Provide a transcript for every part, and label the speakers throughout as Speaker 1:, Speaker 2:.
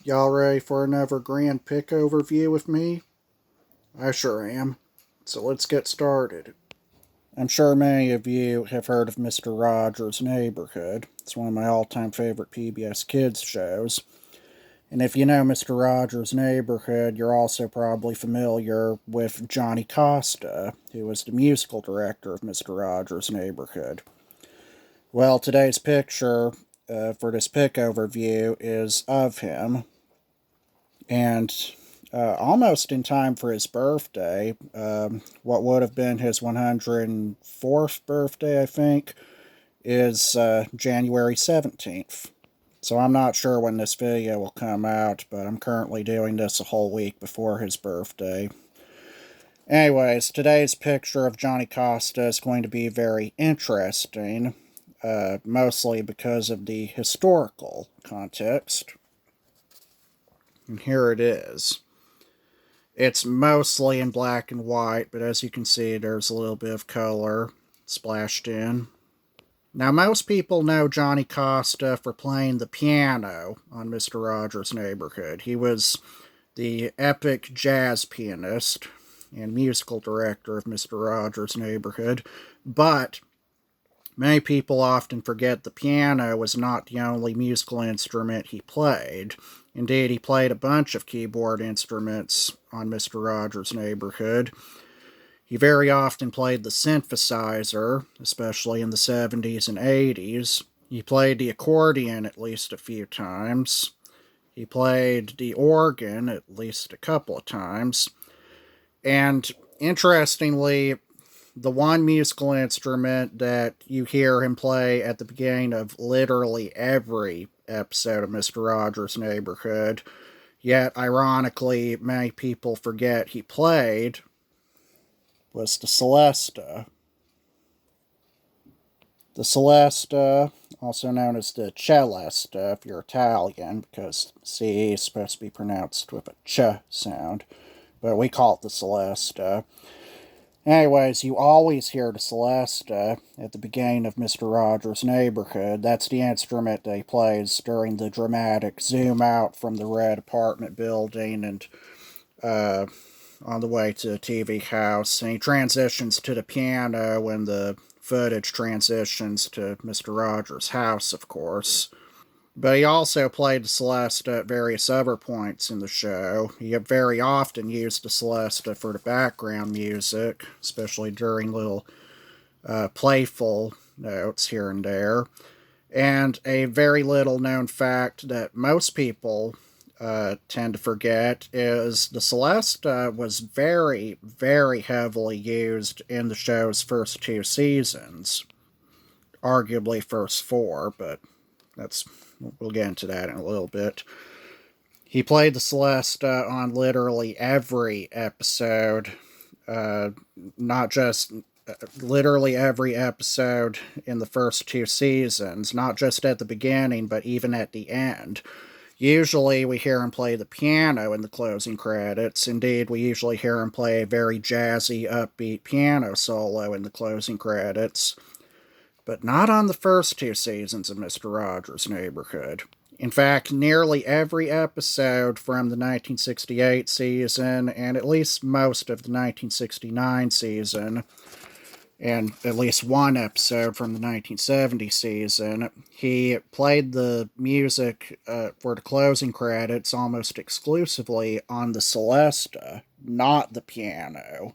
Speaker 1: Y'all ready for another grand pick overview with me? I sure am. So let's get started. I'm sure many of you have heard of Mr. Rogers' Neighborhood. It's one of my all-time favorite PBS Kids shows. And if you know Mr. Rogers' Neighborhood, you're also probably familiar with Johnny Costa, who was the musical director of Mr. Rogers' Neighborhood. Well, today's picture for this pick overview is of him. And almost in time for his birthday, what would have been his 104th birthday, I think, is January 17th. So I'm not sure when this video will come out, but I'm currently doing this a whole week before his birthday. Anyways, today's picture of Johnny Costa is going to be very interesting, mostly because of the historical context. And here it is. It's mostly in black and white, but as you can see, there's a little bit of color splashed in. Now, most people know Johnny Costa for playing the piano on Mr. Rogers' Neighborhood. He was the epic jazz pianist and musical director of Mr. Rogers' Neighborhood, but many people often forget the piano was not the only musical instrument he played. Indeed, he played a bunch of keyboard instruments on Mr. Rogers' Neighborhood. He very often played the synthesizer, especially in the 70s and 80s. He played the accordion at least a few times. He played the organ at least a couple of times. And interestingly, the one musical instrument that you hear him play at the beginning of literally every episode of Mr. Rogers' Neighborhood, yet ironically many people forget he played, was the Celesta. The Celesta, also known as the Celesta if you're Italian, because C is supposed to be pronounced with a ch sound, but we call it the Celesta. Anyways, you always hear the Celesta at the beginning of Mr. Rogers' Neighborhood. That's the instrument that he plays during the dramatic zoom out from the red apartment building and on the way to the TV house. And he transitions to the piano when the footage transitions to Mr. Rogers' house, of course. But he also played the Celesta at various other points in the show. He very often used the Celesta for the background music, especially during little playful notes here and there. And a very little known fact that most people tend to forget is the Celesta was very, very heavily used in the show's first 2 seasons. Arguably first 4, but we'll get into that in a little bit. He played the Celesta on literally every episode, not just literally every episode in the first 2 seasons, not just at the beginning, but even at the end. Usually we hear him play the piano in the closing credits. Indeed, we usually hear him play a very jazzy, upbeat piano solo in the closing credits. But not on the first 2 seasons of Mr. Rogers' Neighborhood. In fact, nearly every episode from the 1968 season, and at least most of the 1969 season, and at least one episode from the 1970 season, he played the music for the closing credits almost exclusively on the Celesta, not the piano.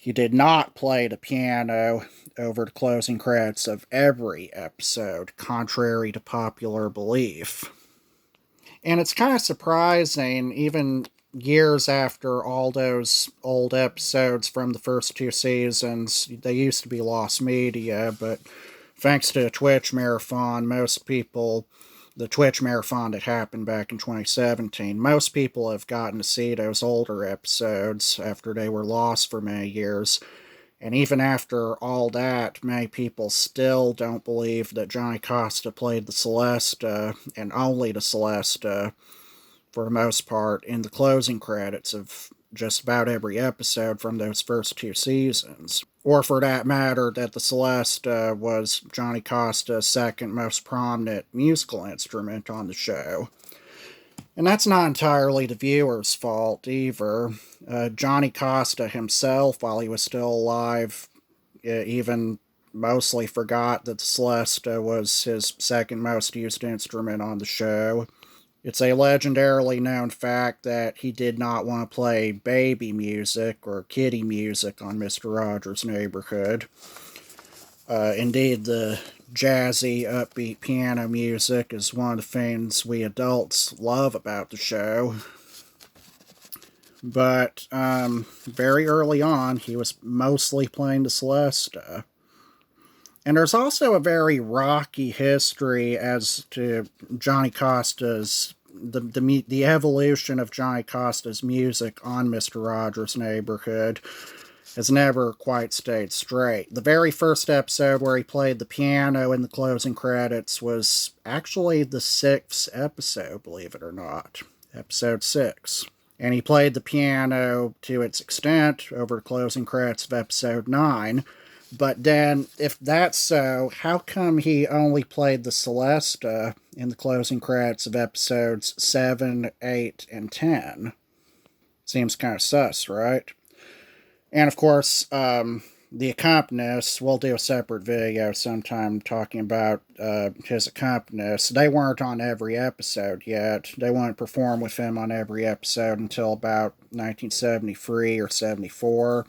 Speaker 1: He did not play the piano over the closing credits of every episode, contrary to popular belief. And it's kind of surprising, even years after all those old episodes from the first 2 seasons, they used to be lost media, but thanks to the Twitch Marathon, the Twitch Marathon that happened back in 2017, most people have gotten to see those older episodes after they were lost for many years. And even after all that, many people still don't believe that Johnny Costa played the Celesta, and only the Celesta, for the most part, in the closing credits of just about every episode from those first 2 seasons. Or for that matter, that the Celesta was Johnny Costa's second most prominent musical instrument on the show. And that's not entirely the viewer's fault either. Johnny Costa himself, while he was still alive, even mostly forgot that the Celesta was his second most used instrument on the show. It's a legendarily known fact that he did not want to play baby music or kiddie music on Mr. Rogers' Neighborhood. Indeed, the jazzy, upbeat piano music is one of the things we adults love about the show. But very early on, he was mostly playing the Celesta. And there's also a very rocky history as to Johnny Costa's the evolution of Johnny Costa's music on Mr. Rogers' Neighborhood has never quite stayed straight. The very first episode where he played the piano in the closing credits was actually the 6th episode, believe it or not. Episode 6. And he played the piano to its extent over the closing credits of episode 9. But then, if that's so, how come he only played the Celesta in the closing credits of episodes 7, 8, and 10? Seems kind of sus, right? And of course, the accompanist, we'll do a separate video sometime talking about his accompanist. They weren't on every episode yet. They wouldn't perform with him on every episode until about 1973 or 74.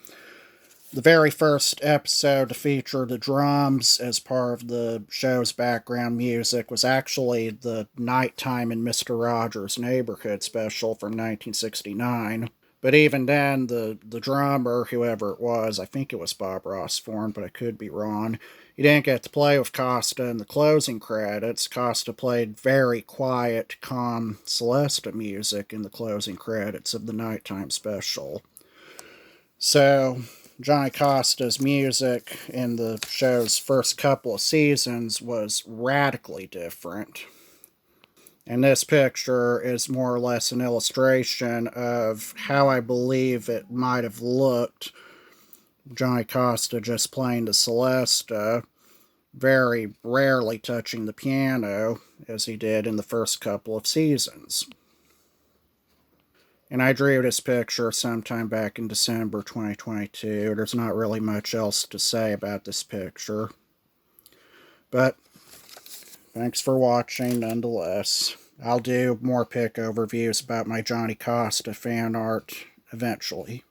Speaker 1: The very first episode to feature the drums as part of the show's background music was actually the Nighttime in Mr. Rogers' Neighborhood special from 1969. But even then, the drummer, whoever it was, I think it was Bob Rossforn, but I could be wrong, he didn't get to play with Costa in the closing credits. Costa played very quiet, calm Celesta music in the closing credits of the Nighttime special. So, Johnny Costa's music in the show's first couple of seasons was radically different. And this picture is more or less an illustration of how I believe it might have looked. Johnny Costa just playing the Celesta, very rarely touching the piano, as he did in the first couple of seasons. And I drew this picture sometime back in December 2022. There's not really much else to say about this picture. But thanks for watching nonetheless. I'll do more pic overviews about my Johnny Costa fan art eventually.